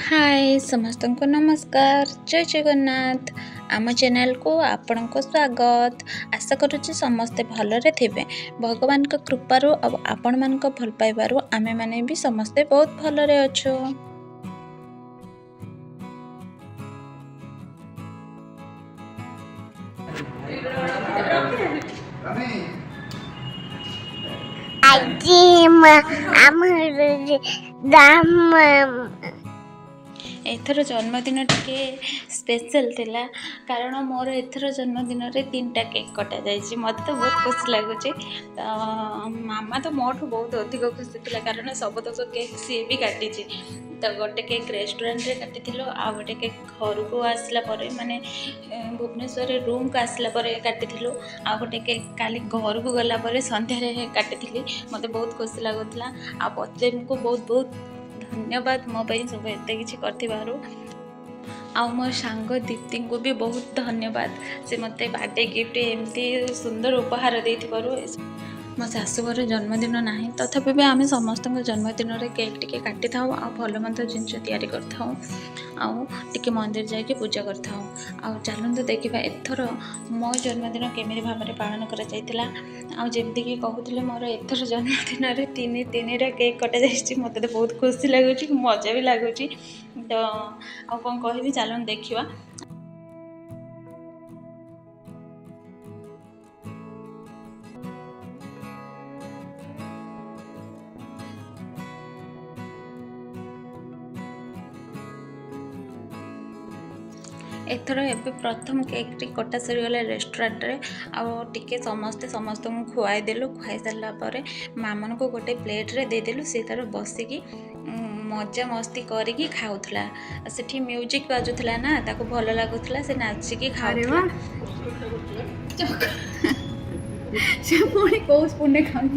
हाय समस्त को नमस्कार जय जगन्नाथ आम चैनल को आपण को स्वागत। आशा करुच्ची समस्ते भलरे थे भगवान का कृपारू आपण मान भल पाइबारू आमे माने भी समस्ते बहुत भलरे अच्छो। एथर जन्मदिन टे स्पेशल थिला कारण मोर एथर जन्मदिन रे 3टा केक कटा जाइए मत तो बहुत खुशी लगुच। मामा तो मोठू बहुत अधिक खुशी थिला कारण सब तक केक सी भी काटी तो गोटे केक रेस्टोरेंट रे काटी आ गोटे केक घर को आसला माने भुवनेश्वर रूम को आसला काटी आ गोटे केक काली घर को गला संध्यारे काटी मत बहुत खुशी लगुला। आ पत्नी को बहुत बहुत धन्यवाद मो सब एत किसी कर मो सांग दीप्ति को भी बहुत धन्यवाद से मत बर्थडे गिफ्ट एमती सुंदर उपहार दे। मो शाशुघर जन्मदिन ना तथापि भी आम समस्त जन्मदिन में केक टी काटी था भल मंद जिनस या मंदिर जाके पूजा कर चलते देखा एथर मो जन्मदिन केमी भाव में पालन करमती कहते मोर एथर जन्मदिन में 3टा केक कटा जा मत तो बहुत खुशी लगुच मजा भी लगुच। तो कौन कह चलते देखा एथर एबे प्रथम केक टी कटा सरीगला रेस्टोरेंट रे टिके समस्ते समस्त खुआई देलु। खुआई सारा पर मामन को गोटे प्लेट रे दे देलु से तार बसिकी मजा मस्ती करिकी खाउथला। सेठी म्यूजिक बाजुथला ना ताको भल लागुथला से नाचिकी खाउथला। से पुणी को स्पून खाउ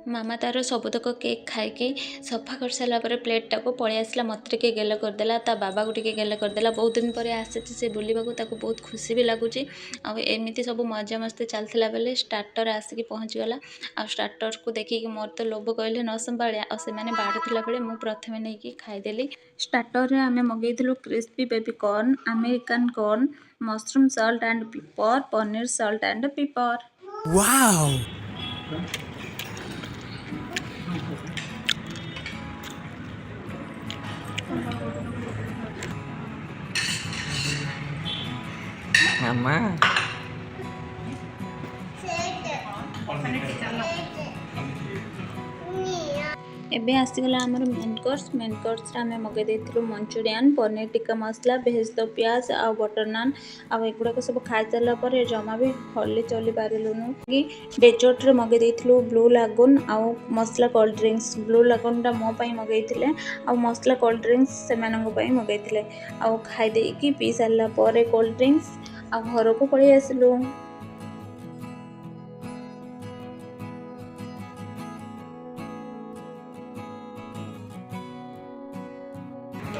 मामा तार सबुतक केक खाई सफा कर सारा प्लेट टाको पलि आसला मत टे गेल करदेला ता बाबा को टे गेल करदेला। बहुत दिन पर आसी से बुलवाक बहुत खुशी भी लगुच। एमती सब मजा मस्ती चलता बेले स्टार्टर आसिक पहुँचीगला। आ स्टार्टर को देखिए मोर तो लोभ कहले न संभाया से बाढ़ुला बेले मुझे प्रथम नहीं खाईदेली। स्टार्टर आम मगेलु crispy baby corn, American corn, mushroom salt and pepper, paneer salt and pepper. Wow Mama. एबे आसीगला आमर मेन कोर्स आम मगे देथिलु मंचूरियन, पनीर टिक्का मसला, भेज दो प्याज आ बटर नान एगुड़ाक सब खाई सारा पर जमा भी हल्ले चली पारूनु कि डेजर्ट रे मगे देथिलु ब्लू लागून आ मसला कोल्ड ड्रिंक्स। ब्लू लागून टा मो पई मगेइथिले आ मसला कोल्ड ड्रिंक्स से मानंग पई मगेइथिले आ खाई देकी पी सारा पर कोल्ड ड्रिंक्स आ घर को पळि आसिलु।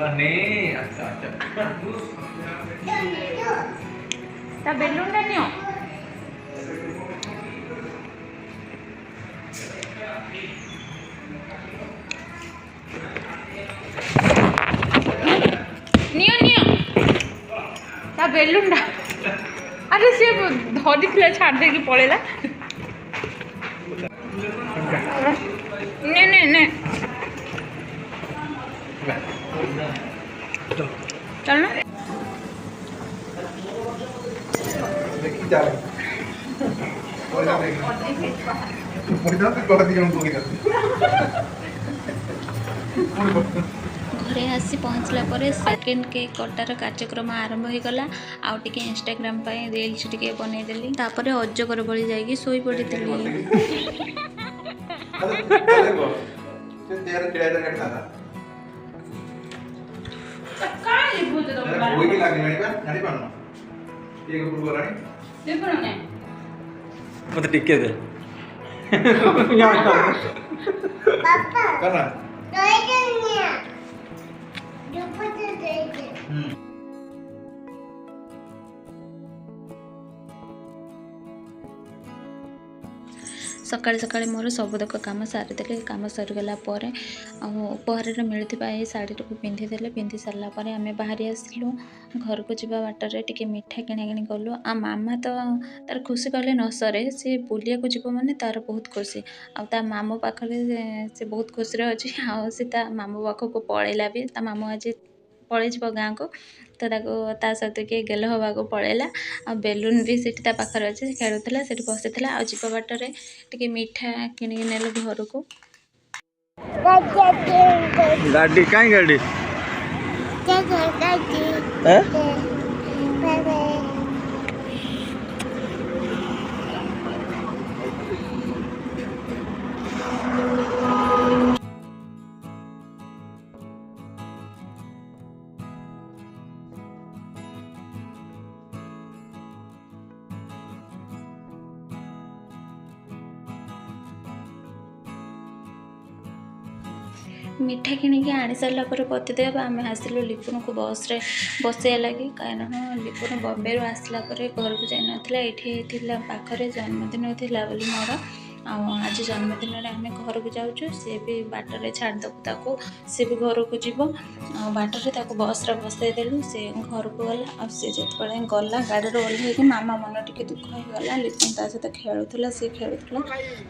नहीं अच्छा अच्छा ता बेलून टा नियो नियो नियो ता बेलून टा अरे से धरी छाड़ दे कि पळेला ने ने ने चल ना देखी जा घरे आसी पहुँचला पर सेकेंड केक कटार कार्यक्रम आरंभ हो गला। आउ टिके इंस्टाग्राम पे रील्स टिके बनईदेली तापर अजगर भली जाइए शोई पड़ी। मत टिके दे पापा ସକାଳେ ସକାଳେ ମୋର ସବୁତକ କାମ ସାରିଦେଲି। କାମ ସରିଗଲା ପରେ ଉପହାରରେ ମିଳୁଥିବା ଏହି ଶାଢ଼ୀଟିକୁ ପିନ୍ଧିଦେଲେ। ପିନ୍ଧି ସାରିଲା ପରେ ଆମେ ବାହାରି ଆସିଲୁ। ଘରକୁ ଯିବା ବାଟରେ ଟିକେ ମିଠା କିଣାକିଣି କଲୁ। ଆଉ ମାମା ତ ତାର ଖୁସି କହିଲେ ନ ସରେ। ସେ ବୁଲିବାକୁ ଯିବ ମାନେ ତାର ବହୁତ ଖୁସି। ଆଉ ତା ମାମୁଁ ପାଖରେ ସେ ବହୁତ ଖୁସିରେ ଅଛି। ଆଉ ସେ ତା ମାମୁଁ ପାଖକୁ ପଳେଇଲା ବି। ତା ମାମୁଁ ଆଜି ପଳେଇଯିବ ଗାଁକୁ, ତ ତାକୁ ତା ସହିତ କିଏ ଗେଲ ହେବାକୁ ପଳେଇଲା। ଆଉ ବେଲୁନ୍ ବି ସେଠି ତା ପାଖରେ ଅଛି, ସେ ଖେଳୁଥିଲା, ସେଠି ବସିଥିଲା। ଆଉ ଯିବା ବାଟରେ ଟିକେ ମିଠା କିଣିକି ନେଲୁ ଘରକୁ। ଗାଡ଼ି କାଇଁ ଗାଡ଼ି ମିଠା କିଣିକି ଆଣି ସାରିଲା ପରେ ପତିଦେବ ଆମେ ଆସିଲୁ ଲିପୁନକୁ ବସ୍ରେ ବସେଇବା ଲାଗି। କାରଣ ଲିପୁନ ବମ୍ବେରୁ ଆସିଲା ପରେ ଘରକୁ ଯାଇନଥିଲା। ଏଇଠି ଥିଲା ପାଖରେ, ଜନ୍ମଦିନ ଥିଲା ବୋଲି ମୋର। ଆଉ ଆଜି ଜନ୍ମଦିନରେ ଆମେ ଘରକୁ ଯାଉଛୁ। ସିଏ ବି ବାଟରେ ଛାଡ଼ିଦେବୁ ତାକୁ, ସିଏ ବି ଘରକୁ ଯିବ। ଆଉ ବାଟରେ ତାକୁ ବସ୍ରେ ବସେଇ ଦେଲୁ, ସେ ଘରକୁ ଗଲା। ଆଉ ସେ ଯେତେବେଳେ ଗଲା ଗାଡ଼ିରୁ ଓହ୍ଲେଇକି ମାମା ମନ ଟିକେ ଦୁଃଖ ହେଇଗଲା। ଲିପୁନ ତା ସହିତ ଖେଳୁଥିଲା, ସିଏ ଖେଳୁଥିଲା,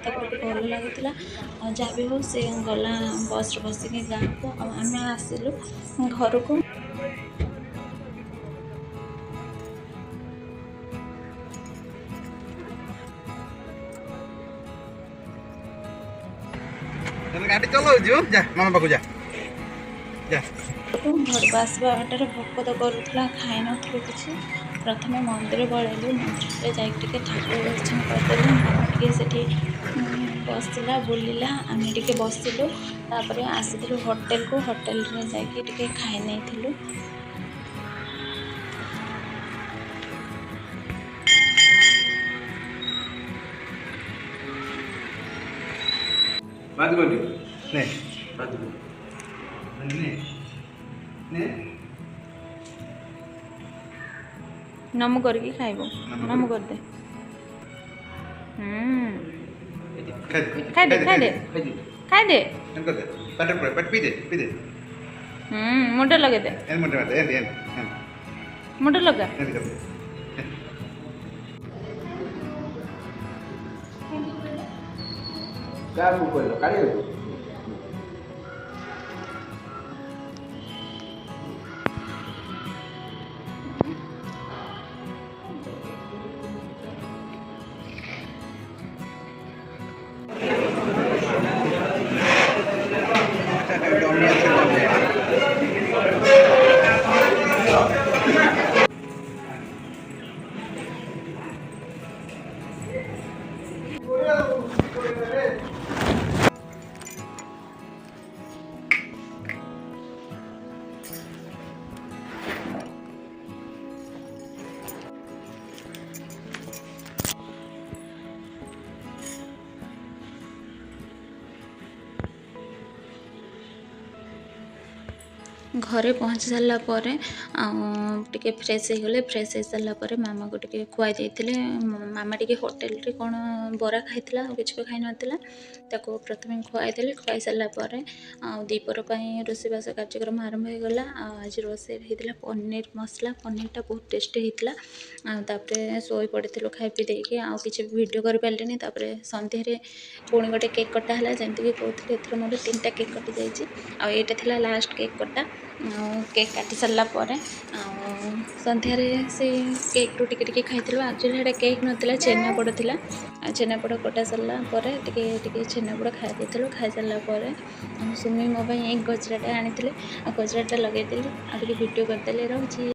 ତାକୁ ଟିକେ ଭଲ ଲାଗୁଥିଲା। ଆଉ ଯାହା ବି ହଉ ସେ ଗଲା ବସ୍ରେ ବସିକି ଗାଁକୁ। ଆଉ ଆମେ ଆସିଲୁ ଘରକୁ। ଗାଡ଼ି ଚଲାଉଛୁ, ଯା ମାମା ପାଖକୁ ଯା। ଘରକୁ ଆସିବା ବାଟରେ ଭୋକ ତ କରୁଥିଲା, ଖାଇନଥିଲୁ କିଛି। ପ୍ରଥମେ ମନ୍ଦିର ପଳେଇଲୁ। ମନ୍ଦିରରେ ଯାଇକି ଟିକେ ଠାକୁର ଦର୍ଶନ କରିଦେଲୁ। ମାମା ଟିକେ ସେଠି ବସିଲା, ବୁଲିଲା, ଆମେ ଟିକେ ବସିଲୁ। ତାପରେ ଆସିଥିଲୁ ହୋଟେଲକୁ। ହୋଟେଲରେ ଯାଇକି ଟିକେ ଖାଇ ନେଇଥିଲୁ। ନମୁ କରିକି ଖାଇବୁ, ନମୁ କରିଦେ। ଖାଇଦେ ଖାଇଦେ ଖାଇଦେ। ମୁଣ୍ଡ ଲଗେଇଦେ, ମୁଣ୍ଡ ଲଗା। କାହାକୁ କହିଲ କାଢ଼ିବାକୁ? ଘରେ ପହଞ୍ଚି ସାରିଲା ପରେ ଟିକେ ଫ୍ରେଶ୍ ହେଇଗଲେ। ଫ୍ରେଶ୍ ହେଇସାରିଲା ପରେ ମାମାକୁ ଟିକେ ଖୁଆଇ ଦେଇଥିଲେ। ମାମା ଟିକେ ହୋଟେଲରେ କ'ଣ ବରା ଖାଇଥିଲା, ଆଉ କିଛି ବି ଖାଇନଥିଲା। ତାକୁ ପ୍ରଥମେ ଖୁଆଇ ଦେଲି। ଖୁଆଇ ସାରିଲା ପରେ ଆଉ ଦ୍ୱିପହର ପାଇଁ ରୋଷେଇବାସ କାର୍ଯ୍ୟକ୍ରମ ଆରମ୍ଭ ହେଇଗଲା। ଆଉ ଆଜି ରୋଷେଇରେ ହେଇଥିଲା ପନିର ମସଲା। ପନିରଟା ବହୁତ ଟେଷ୍ଟି ହେଇଥିଲା। ଆଉ ତାପରେ ଶୋଇ ପଡ଼ିଥିଲୁ ଖାଇ ପିଇ ଦେଇକି। ଆଉ କିଛି ଭିଡ଼ିଓ କରିପାରିଲିନି। ତାପରେ ସନ୍ଧ୍ୟାରେ ପୁଣି ଗୋଟେ କେକ୍ କଟା ହେଲା। ଯେମିତିକି କହୁଥିଲି, ଏଥର ମୋର 3ଟା କେକ୍ କଟିଯାଇଛି। ଆଉ ଏଇଟା ଥିଲା ଲାଷ୍ଟ କେକ୍ କଟା। କେକ୍ କାଟି ସାରିଲା ପରେ ଆଉ ସନ୍ଧ୍ୟାରେ ସେଇ କେକ୍ରୁ ଟିକେ ଟିକେ ଖାଇଥିଲୁ। ଆକ୍ଚୁଆଲି ସେଇଟା କେକ୍ ନଥିଲା, ଛେନାପୋଡ଼ ଥିଲା। ଆଉ ଛେନାପୋଡ଼ କଟା ସରିଲା ପରେ ଟିକେ ଟିକେ ଛେନାପୋଡ଼ ଖାଇ ଦେଇଥିଲୁ। ଖାଇସାରିଲା ପରେ ସୁମି ମୋ ପାଇଁ ଏଇ ଗଜରାଟା ଆଣିଥିଲେ। ଆଉ ଗଜରାଟା ଲଗେଇଦେଲି। ଆଉ ଟିକେ ଭିଡ଼ିଓ କରିଦେଲି। ରହୁଛି।